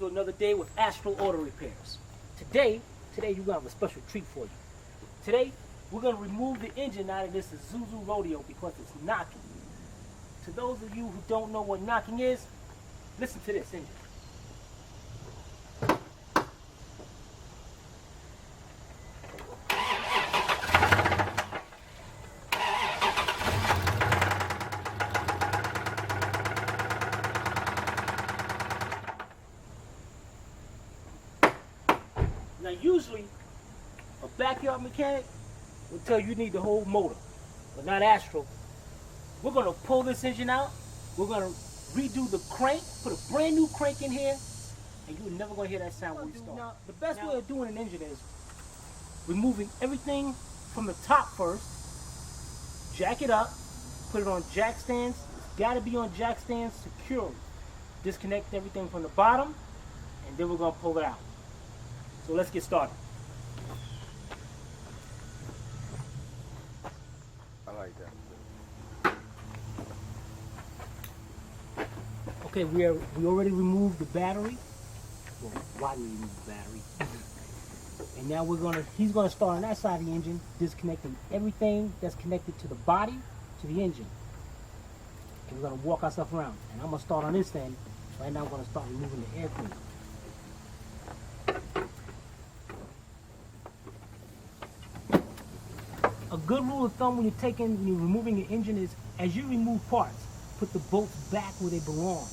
to another day with Astro Auto Repairs. Today you're gonna have a special treat for you. Today, we're gonna remove the engine out of this Isuzu Rodeo because it's knocking. To those of you who don't know what knocking is, listen to this engine. Now usually, a backyard mechanic will tell you need the whole motor, but not Astro. We're gonna pull this engine out, we're gonna redo the crank, put a brand new crank in here, and you're never gonna hear that sound when we start. Now, the best way of doing an engine is removing everything from the top first, jack it up, put it on jack stands. It's gotta be on jack stands securely. Disconnect everything from the bottom, and then we're gonna pull it out. So let's get started. I like that. Okay, we already removed the battery. Well, why we removed the battery? And now he's gonna start on that side of the engine, disconnecting everything that's connected to the body, to the engine. And we're gonna walk ourselves around. And I'm gonna start on this end. Right now I'm gonna start removing the air cleaner. A good rule of thumb when you're removing an engine is, as you remove parts, put the bolts back where they belong.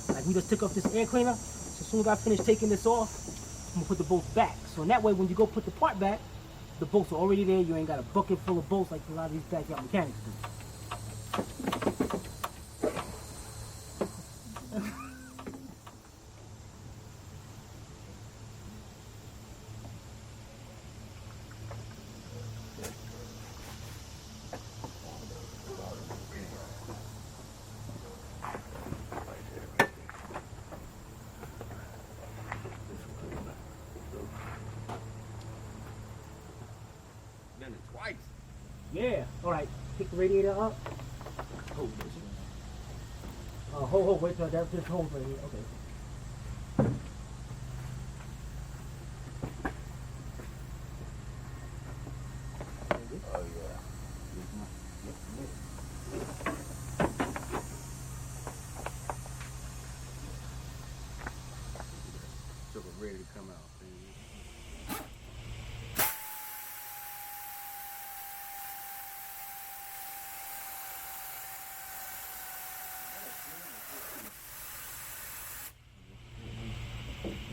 Like we just took off this air cleaner, so as soon as I finish taking this off, I'm gonna put the bolts back. So in that way, when you go put the part back, the bolts are already there. You ain't got a bucket full of bolts like a lot of these backyard mechanics do. Twice. Yeah. All right. Pick the radiator up. Hold this. Hold. Wait till that. Just hold right here. Okay. Oh yeah. So we're ready to come out.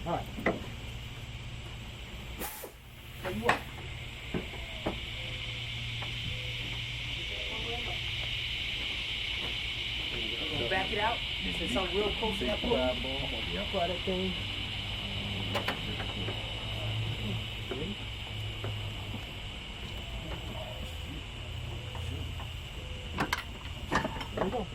All right. Tell you what. We'll back it out. Since I'm real close to that pole. Try that thing. There we go.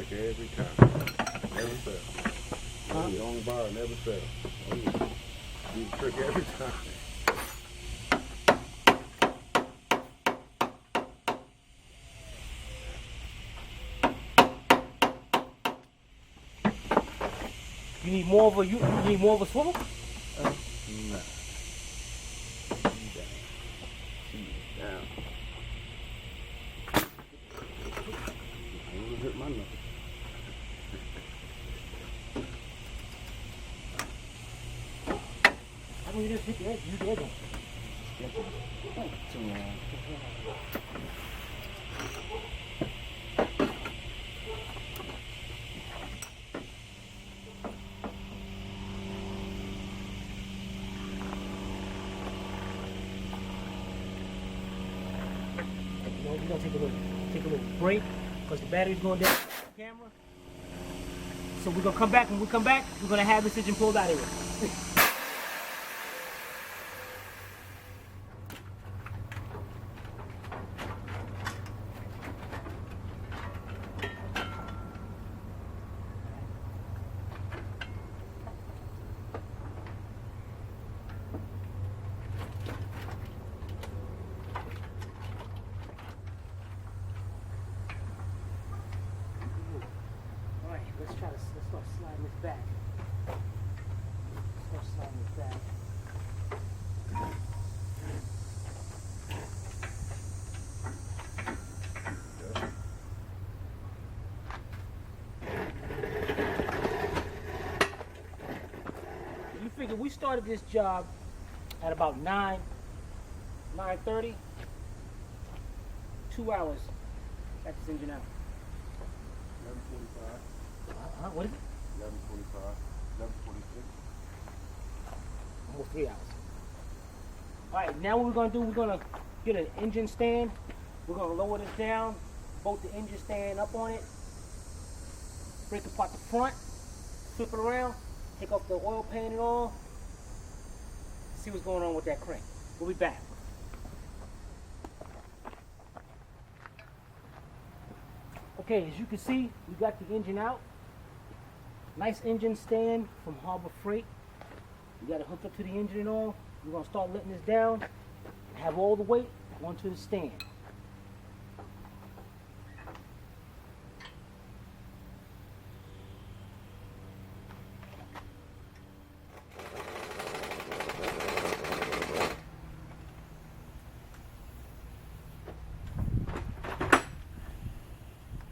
Every time. Never fail. Huh? Your own bar never fail. Oh, yeah. Do the trick every time. You need more of a swivel? Nah. Down. I want to hurt my knuckles. How come you just hit the edge? Use the edge on. Too long. We're gonna take a little break because the battery's going down on the camera. So we're gonna come back. When we come back, we're gonna have this engine pulled out of here. Let's start sliding this back. Start sliding this back. You figure we started this job at about 9:30. 2 hours. Got this engine out. 11:45. What is it? 11:45. 11:26. Almost 3 hours. Alright, now what we're going to do, we're going to get an engine stand. We're going to lower this down, bolt the engine stand up on it, break apart the front, flip it around, take off the oil pan and all, see what's going on with that crank. We'll be back. Okay, as you can see, we got the engine out. Nice engine stand from Harbor Freight. We got it hooked up to the engine and all. We're going to start letting this down and have all the weight onto the stand.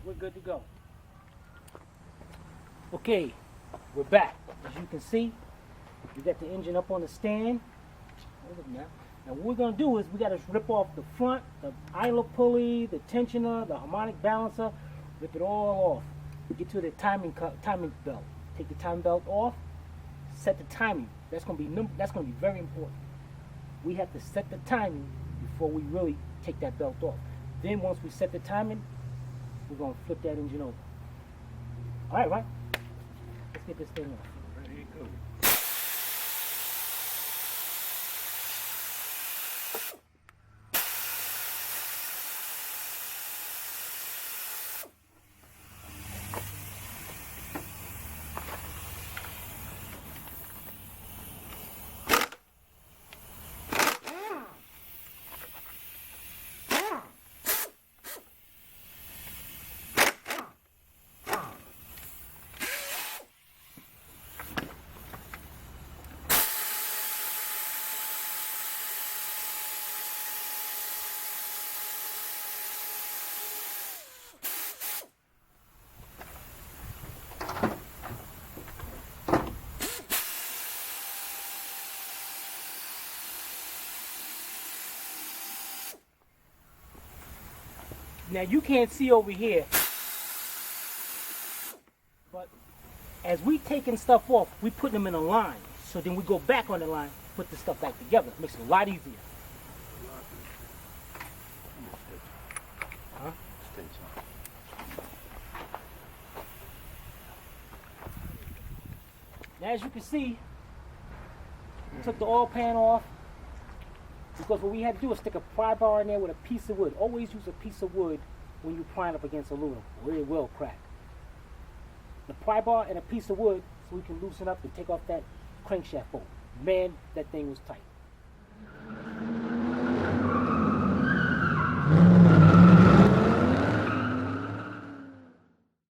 We're good to go. Okay, we're back. As you can see, we got the engine up on the stand. Now what we're going to do is we got to rip off the front, the idler pulley, the tensioner, the harmonic balancer, rip it all off. Get to the timing belt. Take the timing belt off, set the timing. That's going to be very important. We have to set the timing before we really take that belt off. Then once we set the timing, we're going to flip that engine over. All right? Let's get this thing off. Ready to go. Now you can't see over here, but as we taking stuff off, we put them in a line. So then we go back on the line, put the stuff back together. It makes it a lot easier. Huh? Now as you can see, we took the oil pan off. Because what we had to do is stick a pry bar in there with a piece of wood. Always use a piece of wood when you pry it up against aluminum, or it will crack. The pry bar and a piece of wood so we can loosen up and take off that crankshaft bolt. Man, that thing was tight.